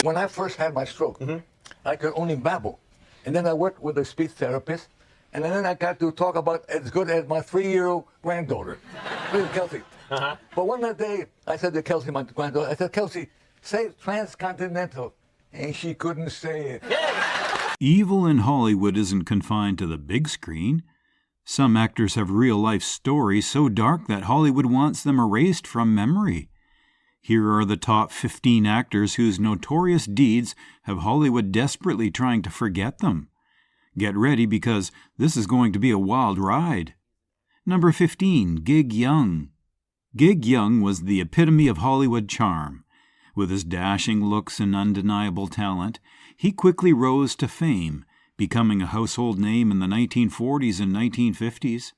When I first had my stroke, I could only babble. And then I worked with a speech therapist, and then I got to talk about as good as my 3-year-old granddaughter, little Kelsey. But one day, I said to Kelsey, my granddaughter, I said, Kelsey, say transcontinental. And she couldn't say it. Evil in Hollywood isn't confined to the big screen. Some actors have real-life stories so dark that Hollywood wants them erased from memory. Here are the top 15 actors whose notorious deeds have Hollywood desperately trying to forget them. Get ready because this is going to be a wild ride. Number 15, Gig Young. Gig Young was the epitome of Hollywood charm. With his dashing looks and undeniable talent, he quickly rose to fame, becoming a household name in the 1940s and 1950s.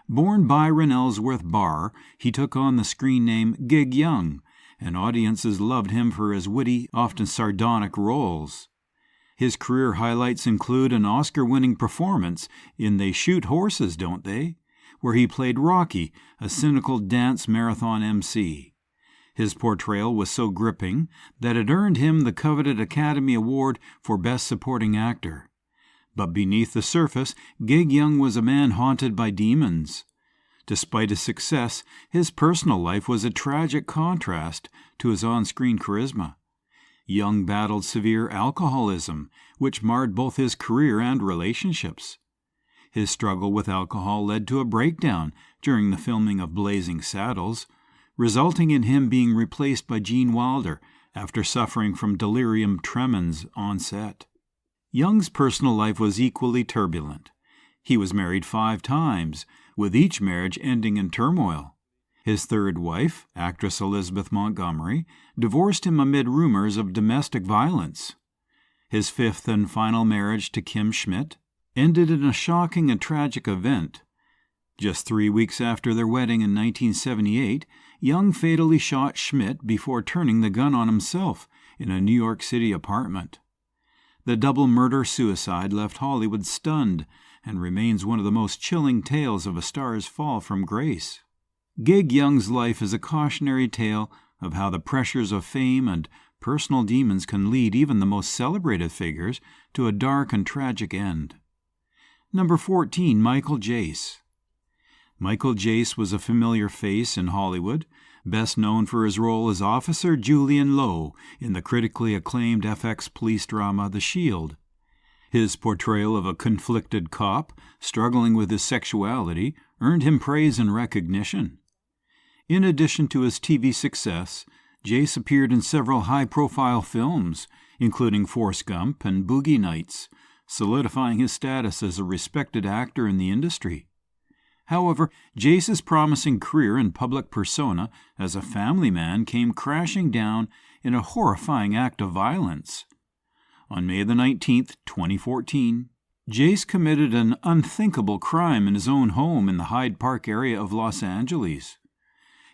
Born Byron Ellsworth Barr, he took on the screen name Gig Young, and audiences loved him for his witty, often sardonic roles. His career highlights include an Oscar-winning performance in They Shoot Horses, Don't They?, where he played Rocky, a cynical dance marathon MC. His portrayal was so gripping that it earned him the coveted Academy Award for Best Supporting Actor. But beneath the surface, Gig Young was a man haunted by demons. Despite his success, his personal life was a tragic contrast to his on-screen charisma. Young battled severe alcoholism, which marred both his career and relationships. His struggle with alcohol led to a breakdown during the filming of Blazing Saddles, resulting in him being replaced by Gene Wilder after suffering from delirium tremens on set. Young's personal life was equally turbulent. He was married 5 times, with each marriage ending in turmoil. His third wife, actress Elizabeth Montgomery, divorced him amid rumors of domestic violence. His 5th and final marriage to Kim Schmidt ended in a shocking and tragic event. Just 3 weeks after their wedding in 1978, Young fatally shot Schmidt before turning the gun on himself in a New York City apartment. The double murder-suicide left Hollywood stunned and remains one of the most chilling tales of a star's fall from grace. Gig Young's life is a cautionary tale of how the pressures of fame and personal demons can lead even the most celebrated figures to a dark and tragic end. Number 14, Michael Jace. Michael Jace was a familiar face in Hollywood, best known for his role as Officer Julian Lowe in the critically acclaimed FX police drama The Shield. His portrayal of a conflicted cop struggling with his sexuality earned him praise and recognition. In addition to his TV success, Jace appeared in several high-profile films, including Forrest Gump and Boogie Nights, solidifying his status as a respected actor in the industry. However, Jace's promising career and public persona as a family man came crashing down in a horrifying act of violence. On May the 19th, 2014, Jace committed an unthinkable crime in his own home in the Hyde Park area of Los Angeles.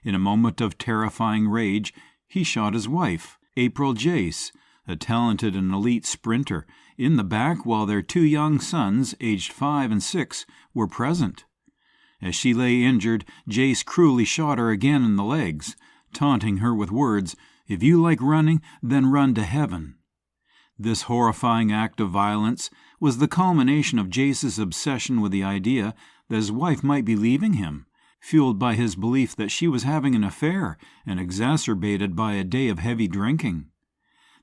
In a moment of terrifying rage, he shot his wife, April Jace, a talented and elite sprinter, in the back while their 2 young sons, aged 5 and 6, were present. As she lay injured, Jace cruelly shot her again in the legs, taunting her with words, "If you like running, then run to heaven." This horrifying act of violence was the culmination of Jace's obsession with the idea that his wife might be leaving him, fueled by his belief that she was having an affair and exacerbated by a day of heavy drinking.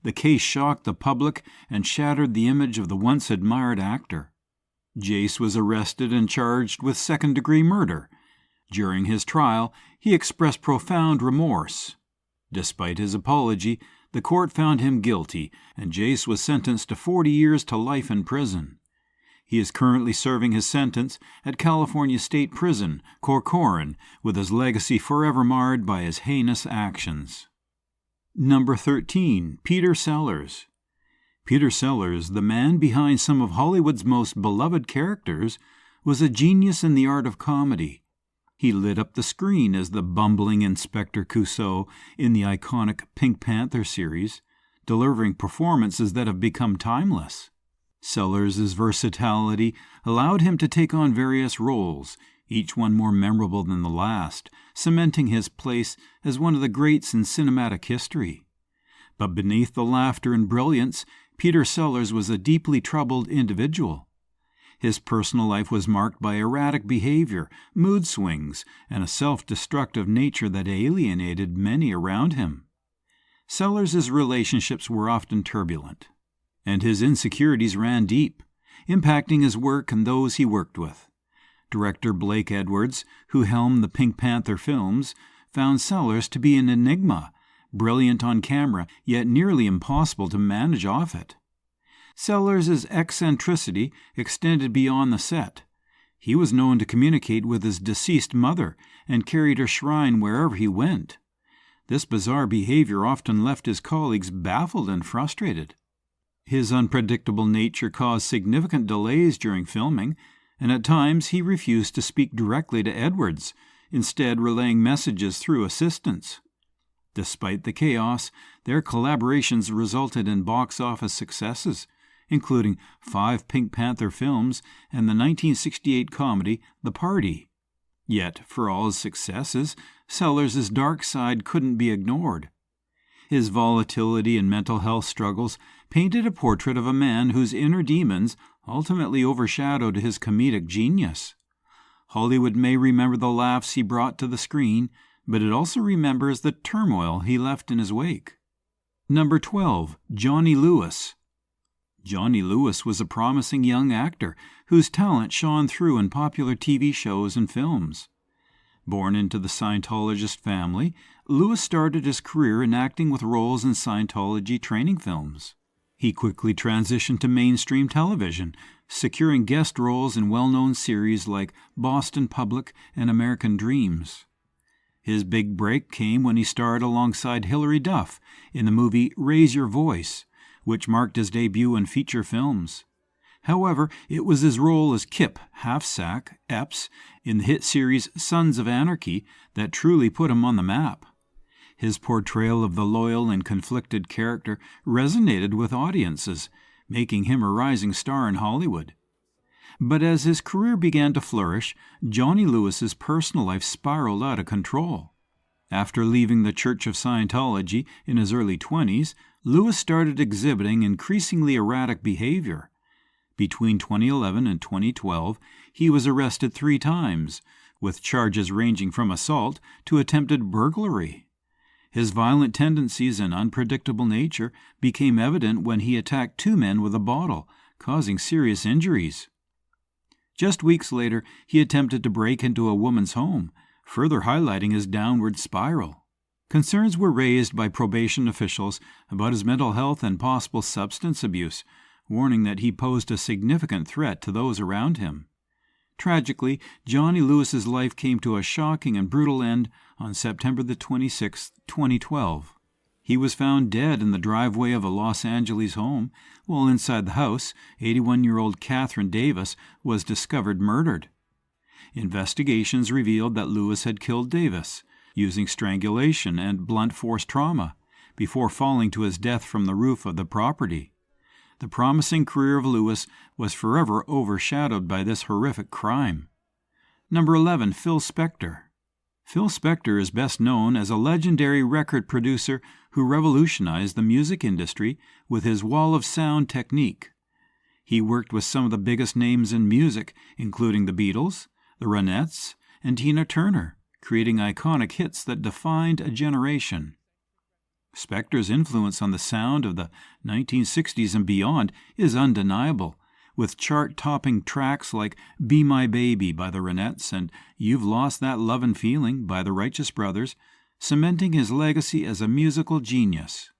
The case shocked the public and shattered the image of the once admired actor. Jace was arrested and charged with second-degree murder. During his trial, he expressed profound remorse. Despite his apology, the court found him guilty, and Jace was sentenced to 40 years to life in prison. He is currently serving his sentence at California State Prison, Corcoran, with his legacy forever marred by his heinous actions. Number 13, Peter Sellers. Peter Sellers, the man behind some of Hollywood's most beloved characters, was a genius in the art of comedy. He lit up the screen as the bumbling Inspector Clouseau in the iconic Pink Panther series, delivering performances that have become timeless. Sellers' versatility allowed him to take on various roles, each one more memorable than the last, cementing his place as one of the greats in cinematic history. But beneath the laughter and brilliance, Peter Sellers was a deeply troubled individual. His personal life was marked by erratic behavior, mood swings, and a self-destructive nature that alienated many around him. Sellers' relationships were often turbulent, and his insecurities ran deep, impacting his work and those he worked with. Director Blake Edwards, who helmed the Pink Panther films, found Sellers to be an enigma, brilliant on camera, yet nearly impossible to manage off it. Sellers' eccentricity extended beyond the set. He was known to communicate with his deceased mother and carried her shrine wherever he went. This bizarre behavior often left his colleagues baffled and frustrated. His unpredictable nature caused significant delays during filming, and at times he refused to speak directly to Edwards, instead relaying messages through assistants. Despite the chaos, their collaborations resulted in box office successes, including 5 Pink Panther films and the 1968 comedy The Party. Yet, for all his successes, Sellers' dark side couldn't be ignored. His volatility and mental health struggles painted a portrait of a man whose inner demons ultimately overshadowed his comedic genius. Hollywood may remember the laughs he brought to the screen, but it also remembers the turmoil he left in his wake. Number 12. Johnny Lewis. Johnny Lewis was a promising young actor whose talent shone through in popular TV shows and films. Born into the Scientologist family, Lewis started his career in acting with roles in Scientology training films. He quickly transitioned to mainstream television, securing guest roles in well-known series like Boston Public and American Dreams. His big break came when he starred alongside Hilary Duff in the movie Raise Your Voice, which marked his debut in feature films. However, it was his role as Kip Halfsack Epps in the hit series Sons of Anarchy that truly put him on the map. His portrayal of the loyal and conflicted character resonated with audiences, making him a rising star in Hollywood. But as his career began to flourish, Johnny Lewis's personal life spiraled out of control. After leaving the Church of Scientology in his early 20s, Lewis started exhibiting increasingly erratic behavior. Between 2011 and 2012, he was arrested 3 times, with charges ranging from assault to attempted burglary. His violent tendencies and unpredictable nature became evident when he attacked 2 men with a bottle, causing serious injuries. Just weeks later, he attempted to break into a woman's home, further highlighting his downward spiral. Concerns were raised by probation officials about his mental health and possible substance abuse, warning that he posed a significant threat to those around him. Tragically, Johnny Lewis's life came to a shocking and brutal end on September 26, 2012. He was found dead in the driveway of a Los Angeles home, while inside the house, 81-year-old Catherine Davis was discovered murdered. Investigations revealed that Lewis had killed Davis, using strangulation and blunt force trauma, before falling to his death from the roof of the property. The promising career of Lewis was forever overshadowed by this horrific crime. Number 11. Phil Spector. Phil Spector is best known as a legendary record producer who revolutionized the music industry with his wall of sound technique. He worked with some of the biggest names in music, including the Beatles, the Ronettes, and Tina Turner, creating iconic hits that defined a generation. Spector's influence on the sound of the 1960s and beyond is undeniable, with chart-topping tracks like Be My Baby by the Ronettes and You've Lost That Lovin' Feeling by the Righteous Brothers, cementing his legacy as a musical genius.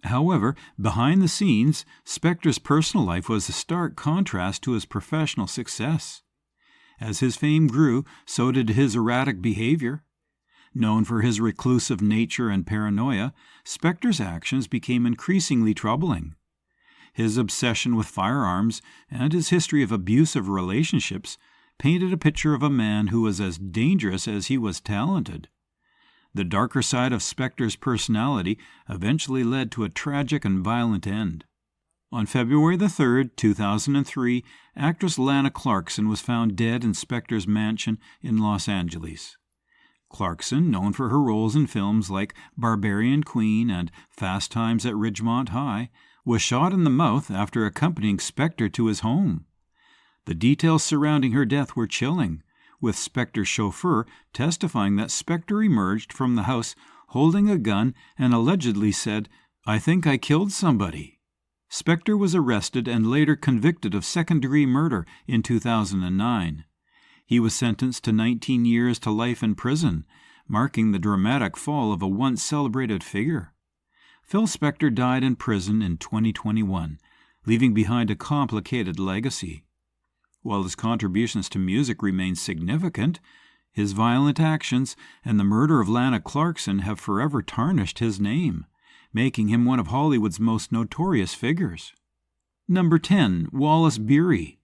However, behind the scenes, Spector's personal life was a stark contrast to his professional success. As his fame grew, so did his erratic behavior. Known for his reclusive nature and paranoia, Spector's actions became increasingly troubling. His obsession with firearms and his history of abusive relationships painted a picture of a man who was as dangerous as he was talented. The darker side of Spector's personality eventually led to a tragic and violent end. On February 3, 2003, actress Lana Clarkson was found dead in Spector's mansion in Los Angeles. Clarkson, known for her roles in films like Barbarian Queen and Fast Times at Ridgemont High, was shot in the mouth after accompanying Spector to his home. The details surrounding her death were chilling, with Spector's chauffeur testifying that Spector emerged from the house holding a gun and allegedly said, "I think I killed somebody." Spector was arrested and later convicted of second-degree murder in 2009. He was sentenced to 19 years to life in prison, marking the dramatic fall of a once-celebrated figure. Phil Spector died in prison in 2021, leaving behind a complicated legacy. While his contributions to music remain significant, his violent actions and the murder of Lana Clarkson have forever tarnished his name, making him one of Hollywood's most notorious figures. Number 10. Wallace Beery.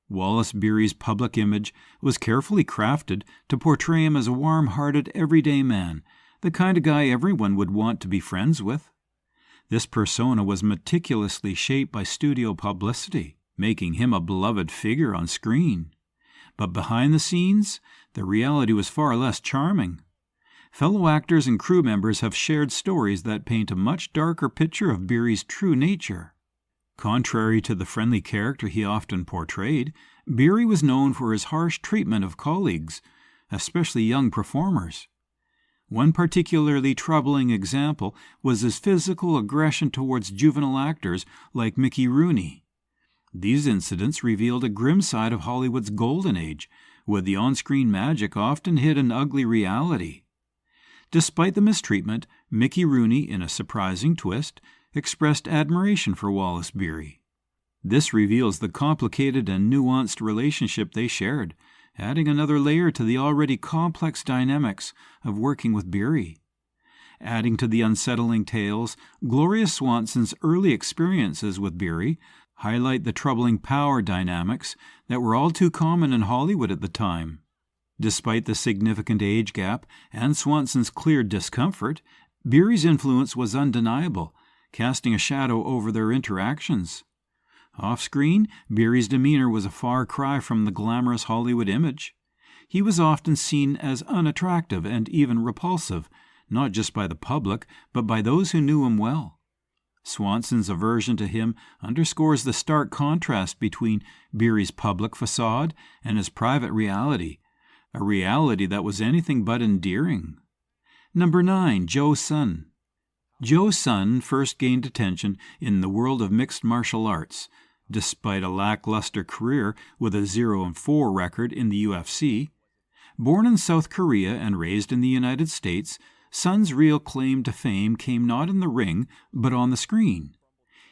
Wallace Beery's public image was carefully crafted to portray him as a warm-hearted, everyday man, the kind of guy everyone would want to be friends with. This persona was meticulously shaped by studio publicity, making him a beloved figure on screen. But behind the scenes, the reality was far less charming. Fellow actors and crew members have shared stories that paint a much darker picture of Beery's true nature. Contrary to the friendly character he often portrayed, Beery was known for his harsh treatment of colleagues, especially young performers. One particularly troubling example was his physical aggression towards juvenile actors like Mickey Rooney. These incidents revealed a grim side of Hollywood's golden age, where the on-screen magic often hid an ugly reality. Despite the mistreatment, Mickey Rooney, in a surprising twist, expressed admiration for Wallace Beery. This reveals the complicated and nuanced relationship they shared, adding another layer to the already complex dynamics of working with Beery. Adding to the unsettling tales, Gloria Swanson's early experiences with Beery highlight the troubling power dynamics that were all too common in Hollywood at the time. Despite the significant age gap and Swanson's clear discomfort, Beery's influence was undeniable, casting a shadow over their interactions. Off-screen, Beery's demeanor was a far cry from the glamorous Hollywood image. He was often seen as unattractive and even repulsive, not just by the public, but by those who knew him well. Swanson's aversion to him underscores the stark contrast between Beery's public facade and his private reality, a reality that was anything but endearing. Number 9. Joe Sun. Joe Sun first gained attention in the world of mixed martial arts, despite a lackluster career with a 0-4 record in the UFC. Born in South Korea and raised in the United States, Sun's real claim to fame came not in the ring, but on the screen.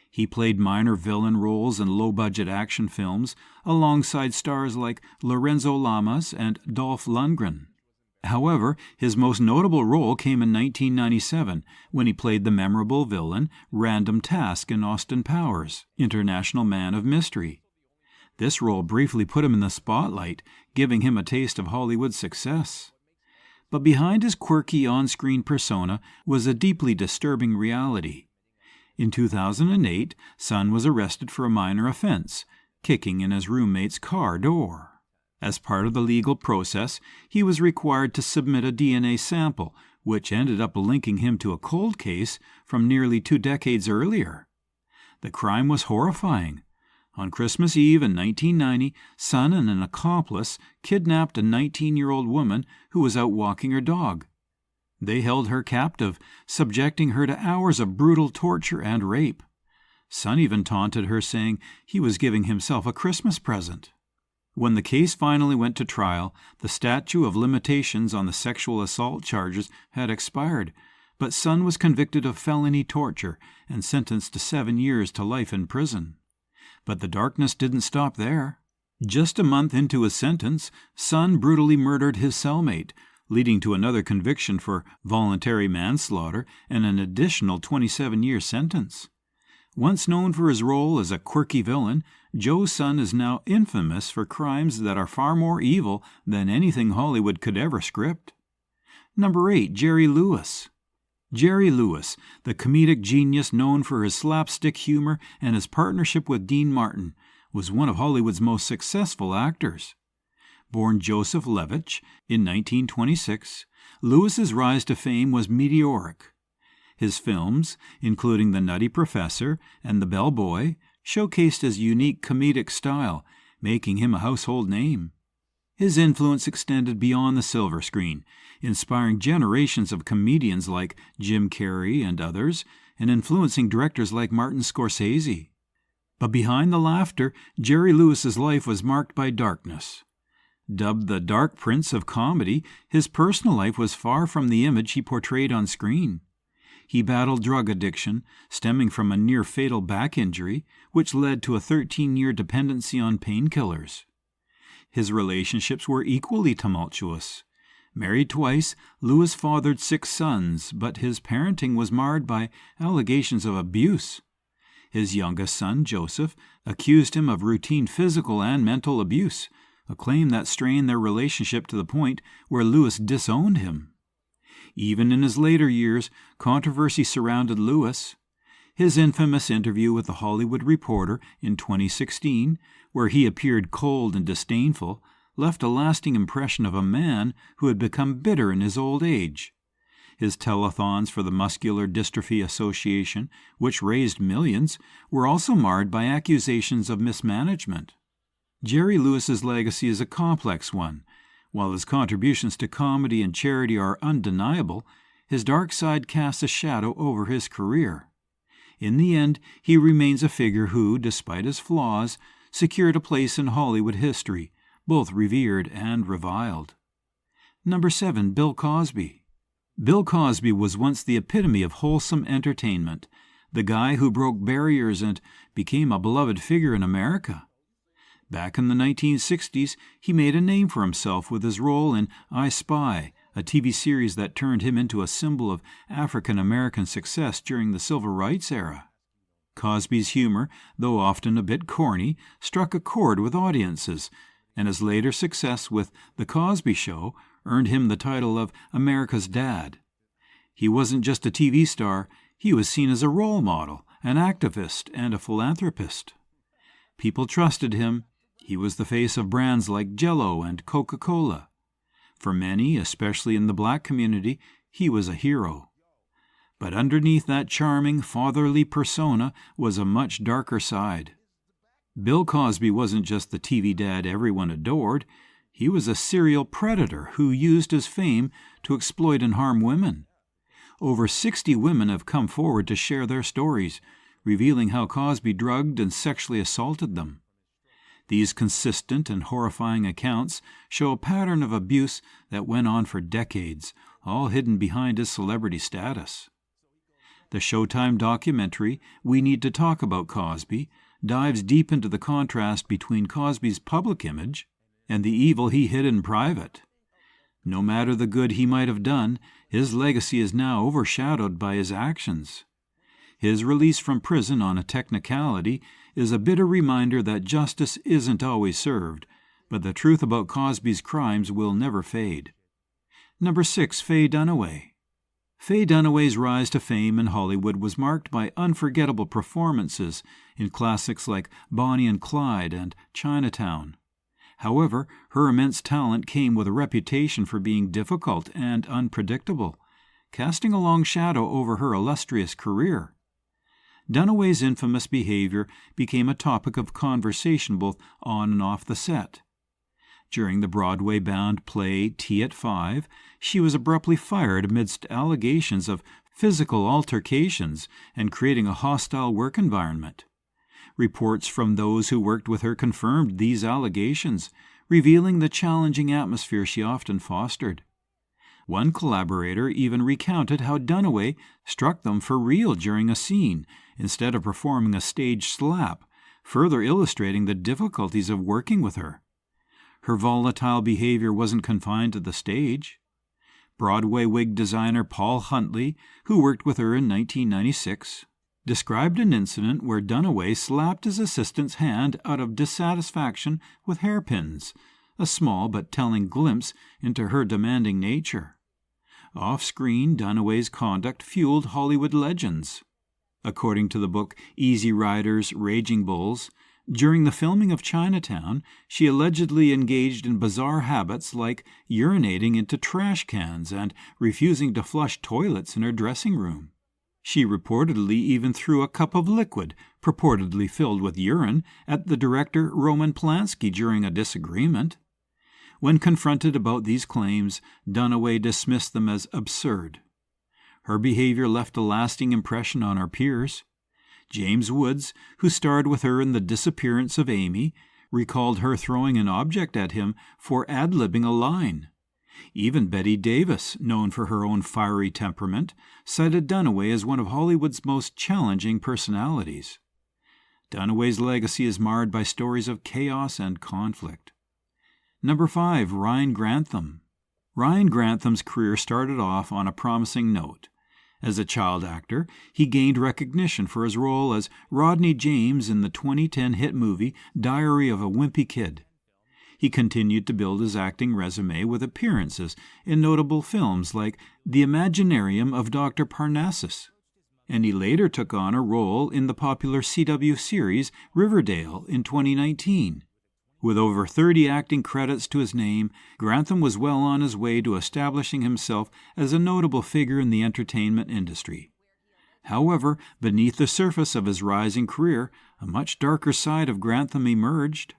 He played minor villain roles in low-budget action films alongside stars like Lorenzo Lamas and Dolph Lundgren. However, his most notable role came in 1997 when he played the memorable villain Random Task in Austin Powers, International Man of Mystery. This role briefly put him in the spotlight, giving him a taste of Hollywood success. But behind his quirky on-screen persona was a deeply disturbing reality. In 2008, Sun was arrested for a minor offense, kicking in his roommate's car door. As part of the legal process, he was required to submit a DNA sample, which ended up linking him to a cold case from nearly 2 decades earlier. The crime was horrifying. On Christmas Eve in 1990, Sun and an accomplice kidnapped a 19-year-old woman who was out walking her dog. They held her captive, subjecting her to hours of brutal torture and rape. Sun even taunted her, saying he was giving himself a Christmas present. When the case finally went to trial, the statute of limitations on the sexual assault charges had expired, but Sun was convicted of felony torture and sentenced to 7 years to life in prison. But the darkness didn't stop there. Just a month into his sentence, Sun brutally murdered his cellmate, leading to another conviction for voluntary manslaughter and an additional 27-year sentence. Once known for his role as a quirky villain, Joe Sun is now infamous for crimes that are far more evil than anything Hollywood could ever script. Number 8. Jerry Lewis. Jerry Lewis, the comedic genius known for his slapstick humor and his partnership with Dean Martin, was one of Hollywood's most successful actors. Born Joseph Levitch in 1926, Lewis's rise to fame was meteoric. His films, including The Nutty Professor and The Bellboy, showcased his unique comedic style, making him a household name. His influence extended beyond the silver screen, inspiring generations of comedians like Jim Carrey and others, and influencing directors like Martin Scorsese. But behind the laughter, Jerry Lewis's life was marked by darkness. Dubbed the Dark Prince of Comedy, his personal life was far from the image he portrayed on screen. He battled drug addiction, stemming from a near-fatal back injury, which led to a 13-year dependency on painkillers. His relationships were equally tumultuous. Married twice, Lewis fathered 6 sons, but his parenting was marred by allegations of abuse. His youngest son, Joseph, accused him of routine physical and mental abuse, a claim that strained their relationship to the point where Lewis disowned him. Even in his later years, controversy surrounded Lewis. His infamous interview with The Hollywood Reporter in 2016, where he appeared cold and disdainful, left a lasting impression of a man who had become bitter in his old age. His telethons for the Muscular Dystrophy Association, which raised millions, were also marred by accusations of mismanagement. Jerry Lewis's legacy is a complex one. While his contributions to comedy and charity are undeniable, his dark side casts a shadow over his career. In the end, he remains a figure who, despite his flaws, secured a place in Hollywood history, both revered and reviled. Number 7. Bill Cosby. Bill Cosby was once the epitome of wholesome entertainment, the guy who broke barriers and became a beloved figure in America. Back in the 1960s, he made a name for himself with his role in I Spy, a TV series that turned him into a symbol of African-American success during the Civil Rights era. Cosby's humor, though often a bit corny, struck a chord with audiences, and his later success with The Cosby Show earned him the title of America's Dad. He wasn't just a TV star, he was seen as a role model, an activist, and a philanthropist. People trusted him. He was the face of brands like Jell-O and Coca-Cola. For many, especially in the black community, he was a hero. But underneath that charming, fatherly persona was a much darker side. Bill Cosby wasn't just the TV dad everyone adored. He was a serial predator who used his fame to exploit and harm women. Over 60 women have come forward to share their stories, revealing how Cosby drugged and sexually assaulted them. These consistent and horrifying accounts show a pattern of abuse that went on for decades, all hidden behind his celebrity status. The Showtime documentary, We Need to Talk About Cosby, dives deep into the contrast between Cosby's public image and the evil he hid in private. No matter the good he might have done, his legacy is now overshadowed by his actions. His release from prison on a technicality is a bitter reminder that justice isn't always served, but the truth about Cosby's crimes will never fade. Number 6. Faye Dunaway. Faye Dunaway's rise to fame in Hollywood was marked by unforgettable performances in classics like Bonnie and Clyde and Chinatown. However, her immense talent came with a reputation for being difficult and unpredictable, casting a long shadow over her illustrious career. Dunaway's infamous behavior became a topic of conversation both on and off the set. During the Broadway-bound play Tea at 5, she was abruptly fired amidst allegations of physical altercations and creating a hostile work environment. Reports from those who worked with her confirmed these allegations, revealing the challenging atmosphere she often fostered. One collaborator even recounted how Dunaway struck them for real during a scene, instead of performing a stage slap, further illustrating the difficulties of working with her. Her volatile behavior wasn't confined to the stage. Broadway wig designer Paul Huntley, who worked with her in 1996, described an incident where Dunaway slapped his assistant's hand out of dissatisfaction with hairpins, a small but telling glimpse into her demanding nature. Off-screen, Dunaway's conduct fueled Hollywood legends. According to the book Easy Riders, Raging Bulls, During the filming of Chinatown, she allegedly engaged in bizarre habits like urinating into trash cans and refusing to flush toilets in her dressing room. She reportedly even threw a cup of liquid, purportedly filled with urine, at the director Roman Polanski during a disagreement. When confronted about these claims, Dunaway dismissed them as absurd. Her behavior left a lasting impression on her peers. James Woods, who starred with her in The Disappearance of Amy, recalled her throwing an object at him for ad-libbing a line. Even Bette Davis, known for her own fiery temperament, cited Dunaway as one of Hollywood's most challenging personalities. Dunaway's legacy is marred by stories of chaos and conflict. Number 5, Ryan Grantham. Ryan Grantham's career started off on a promising note. As a child actor, he gained recognition for his role as Rodney James in the 2010 hit movie Diary of a Wimpy Kid. He continued to build his acting resume with appearances in notable films like The Imaginarium of Dr. Parnassus, and he later took on a role in the popular CW series Riverdale in 2019. With over 30 acting credits to his name, Grantham was well on his way to establishing himself as a notable figure in the entertainment industry. However, beneath the surface of his rising career, a much darker side of Grantham emerged.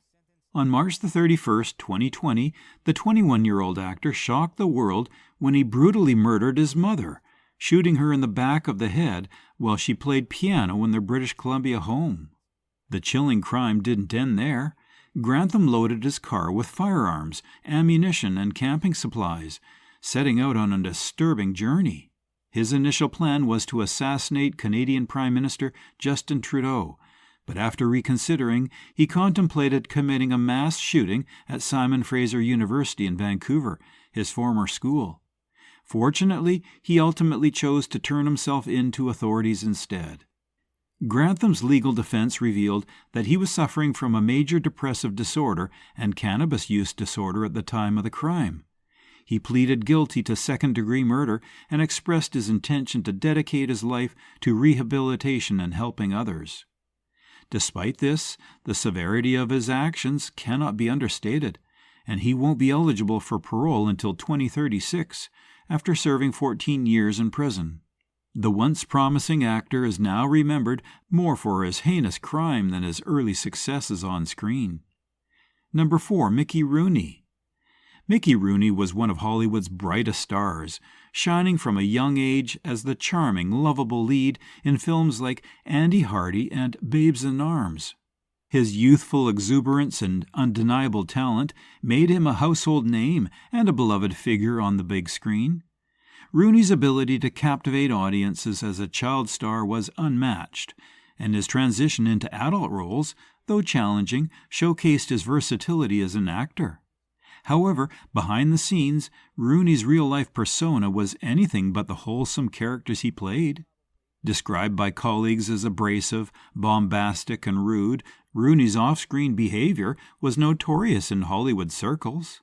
On March 31, 2020, the 21-year-old actor shocked the world when he brutally murdered his mother, shooting her in the back of the head while she played piano in their British Columbia home. The chilling crime didn't end there. Grantham loaded his car with firearms, ammunition, and camping supplies, setting out on a disturbing journey. His initial plan was to assassinate Canadian Prime Minister Justin Trudeau, but after reconsidering, he contemplated committing a mass shooting at Simon Fraser University in Vancouver, his former school. Fortunately, he ultimately chose to turn himself in to authorities instead. Grantham's legal defense revealed that he was suffering from a major depressive disorder and cannabis use disorder at the time of the crime. He pleaded guilty to second-degree murder and expressed his intention to dedicate his life to rehabilitation and helping others. Despite this, the severity of his actions cannot be understated, and he won't be eligible for parole until 2036, after serving 14 years in prison. The once promising actor is now remembered more for his heinous crime than his early successes on screen. Number 4, Mickey Rooney. Mickey Rooney was one of Hollywood's brightest stars, shining from a young age as the charming, lovable lead in films like Andy Hardy and Babes in Arms. His youthful exuberance and undeniable talent made him a household name and a beloved figure on the big screen. Rooney's ability to captivate audiences as a child star was unmatched, and his transition into adult roles, though challenging, showcased his versatility as an actor. However, behind the scenes, Rooney's real-life persona was anything but the wholesome characters he played. Described by colleagues as abrasive, bombastic, and rude, Rooney's off-screen behavior was notorious in Hollywood circles.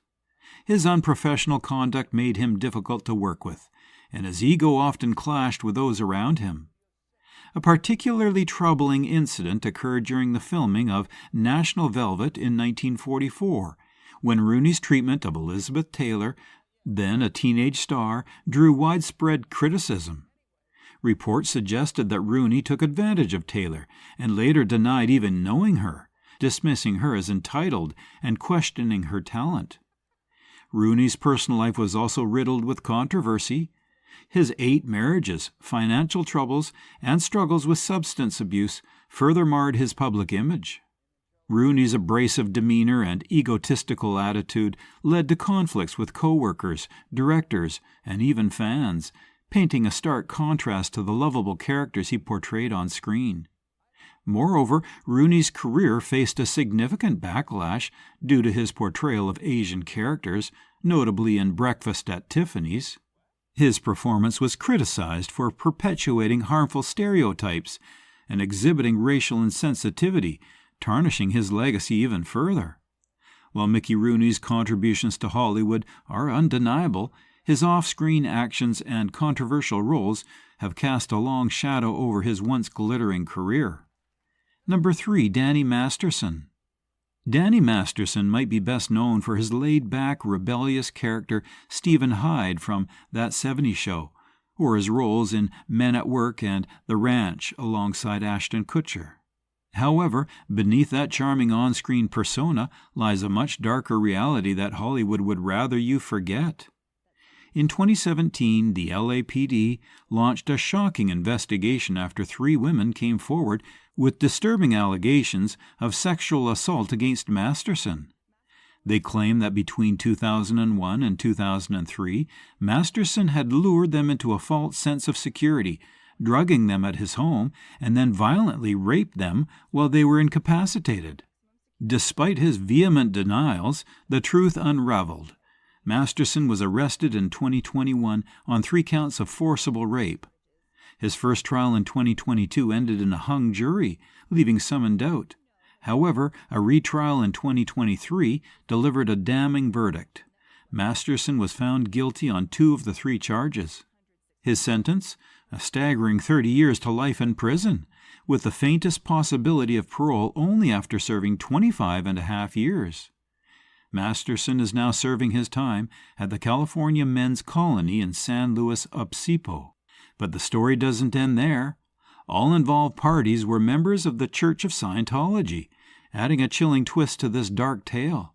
His unprofessional conduct made him difficult to work with, and his ego often clashed with those around him. A particularly troubling incident occurred during the filming of National Velvet in 1944, when Rooney's treatment of Elizabeth Taylor, then a teenage star, drew widespread criticism. Reports suggested that Rooney took advantage of Taylor and later denied even knowing her, dismissing her as entitled and questioning her talent. Rooney's personal life was also riddled with controversy. His 8 marriages, financial troubles, and struggles with substance abuse further marred his public image. Rooney's abrasive demeanor and egotistical attitude led to conflicts with co-workers, directors, and even fans, painting a stark contrast to the lovable characters he portrayed on screen. Moreover, Rooney's career faced a significant backlash due to his portrayal of Asian characters, notably in Breakfast at Tiffany's. His performance was criticized for perpetuating harmful stereotypes and exhibiting racial insensitivity, tarnishing his legacy even further. While Mickey Rooney's contributions to Hollywood are undeniable, his off-screen actions and controversial roles have cast a long shadow over his once glittering career. Number 3, Danny Masterson. Danny Masterson might be best known for his laid-back, rebellious character Stephen Hyde from That 70s Show, or his roles in Men at Work and The Ranch alongside Ashton Kutcher. However, beneath that charming on-screen persona lies a much darker reality that Hollywood would rather you forget. In 2017, the LAPD launched a shocking investigation after 3 women came forward with disturbing allegations of sexual assault against Masterson. They claim that between 2001 and 2003, Masterson had lured them into a false sense of security, drugging them at his home, and then violently raped them while they were incapacitated. Despite his vehement denials, the truth unraveled. Masterson was arrested in 2021 on 3 counts of forcible rape. His first trial in 2022 ended in a hung jury, leaving some in doubt. However, a retrial in 2023 delivered a damning verdict. Masterson was found guilty on 2 of the 3 charges. His sentence? A staggering 30 years to life in prison, with the faintest possibility of parole only after serving 25 and a half years. Masterson is now serving his time at the California Men's Colony in San Luis Obispo. But the story doesn't end there. All involved parties were members of the Church of Scientology, adding a chilling twist to this dark tale.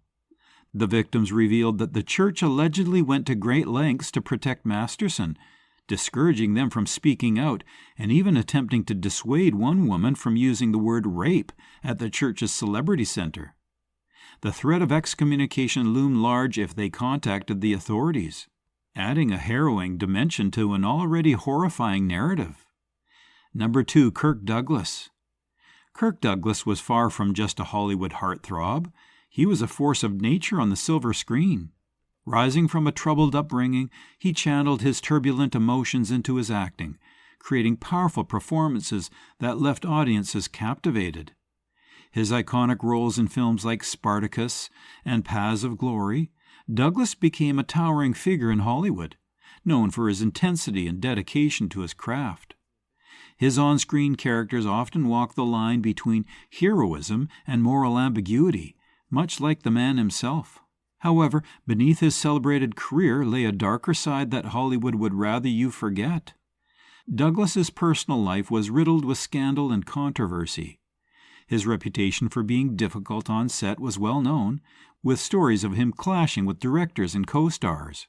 The victims revealed that the church allegedly went to great lengths to protect Masterson, discouraging them from speaking out and even attempting to dissuade one woman from using the word rape at the church's celebrity center. The threat of excommunication loomed large if they contacted the authorities, adding a harrowing dimension to an already horrifying narrative. Number 2, Kirk Douglas. Kirk Douglas was far from just a Hollywood heartthrob. He was a force of nature on the silver screen. Rising from a troubled upbringing, he channeled his turbulent emotions into his acting, creating powerful performances that left audiences captivated. His iconic roles in films like Spartacus and Paths of Glory, Douglas became a towering figure in Hollywood, known for his intensity and dedication to his craft. His on-screen characters often walk the line between heroism and moral ambiguity, much like the man himself. However, beneath his celebrated career lay a darker side that Hollywood would rather you forget. Douglas's personal life was riddled with scandal and controversy. His reputation for being difficult on set was well known, with stories of him clashing with directors and co-stars.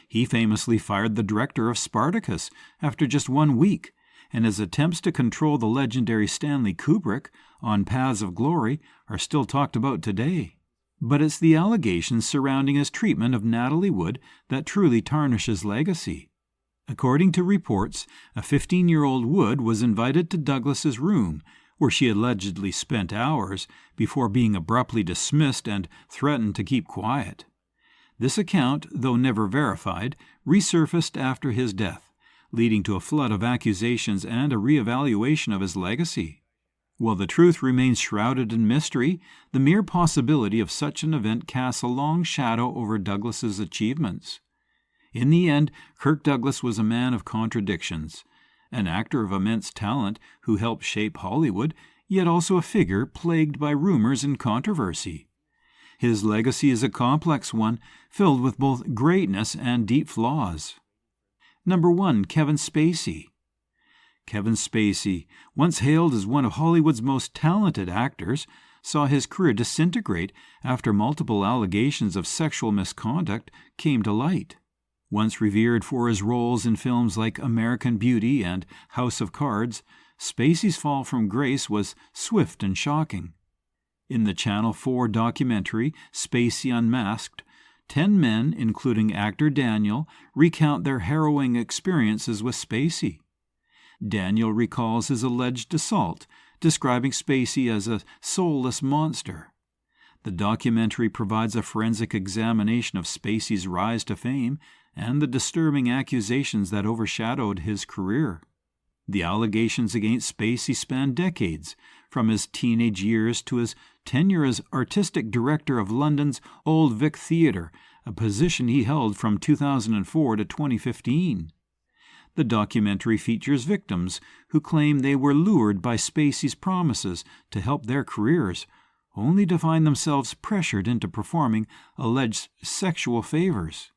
He famously fired the director of Spartacus after just 1 week, and his attempts to control the legendary Stanley Kubrick on Paths of Glory are still talked about today. But it's the allegations surrounding his treatment of Natalie Wood that truly tarnish his legacy. According to reports, a 15-year-old Wood was invited to Douglas's room, where she allegedly spent hours before being abruptly dismissed and threatened to keep quiet. This account, though never verified, resurfaced after his death, leading to a flood of accusations and a reevaluation of his legacy. While the truth remains shrouded in mystery, the mere possibility of such an event casts a long shadow over Douglas's achievements. In the end, Kirk Douglas was a man of contradictions, an actor of immense talent who helped shape Hollywood, yet also a figure plagued by rumors and controversy. His legacy is a complex one, filled with both greatness and deep flaws. Number 1, Kevin Spacey. Kevin Spacey, once hailed as one of Hollywood's most talented actors, saw his career disintegrate after multiple allegations of sexual misconduct came to light. Once revered for his roles in films like American Beauty and House of Cards, Spacey's fall from grace was swift and shocking. In the Channel 4 documentary Spacey Unmasked, 10 men, including actor Daniel, recount their harrowing experiences with Spacey. Daniel recalls his alleged assault, describing Spacey as a soulless monster. The documentary provides a forensic examination of Spacey's rise to fame and the disturbing accusations that overshadowed his career. The allegations against Spacey span decades, from his teenage years to his tenure as artistic director of London's Old Vic Theatre, a position he held from 2004 to 2015. The documentary features victims who claim they were lured by Spacey's promises to help their careers, only to find themselves pressured into performing alleged sexual favors.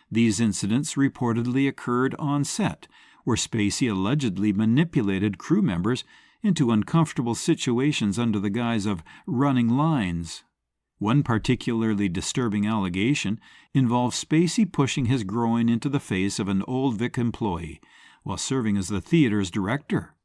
These incidents reportedly occurred on set, where Spacey allegedly manipulated crew members into uncomfortable situations under the guise of running lines. One particularly disturbing allegation involves Spacey pushing his groin into the face of an old Vic employee while serving as the theater's director.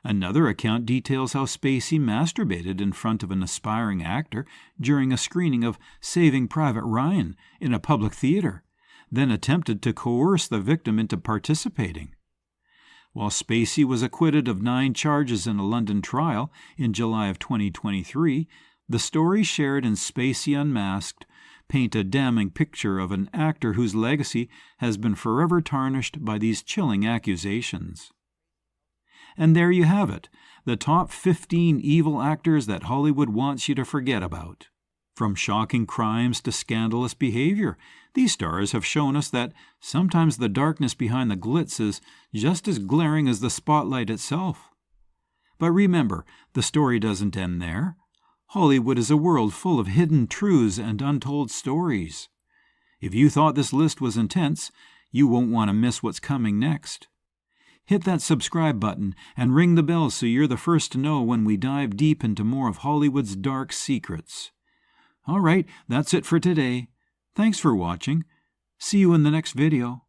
Another account details how Spacey masturbated in front of an aspiring actor during a screening of Saving Private Ryan in a public theater, then attempted to coerce the victim into participating. While Spacey was acquitted of 9 charges in a London trial in July of 2023, the stories shared in Spacey Unmasked paint a damning picture of an actor whose legacy has been forever tarnished by these chilling accusations. And there you have it, the top 15 evil actors that Hollywood wants you to forget about. From shocking crimes to scandalous behavior, these stars have shown us that sometimes the darkness behind the glitz is just as glaring as the spotlight itself. But remember, the story doesn't end there. Hollywood is a world full of hidden truths and untold stories. If you thought this list was intense, you won't want to miss what's coming next. Hit that subscribe button and ring the bell so you're the first to know when we dive deep into more of Hollywood's dark secrets. All right, that's it for today. Thanks for watching. See you in the next video.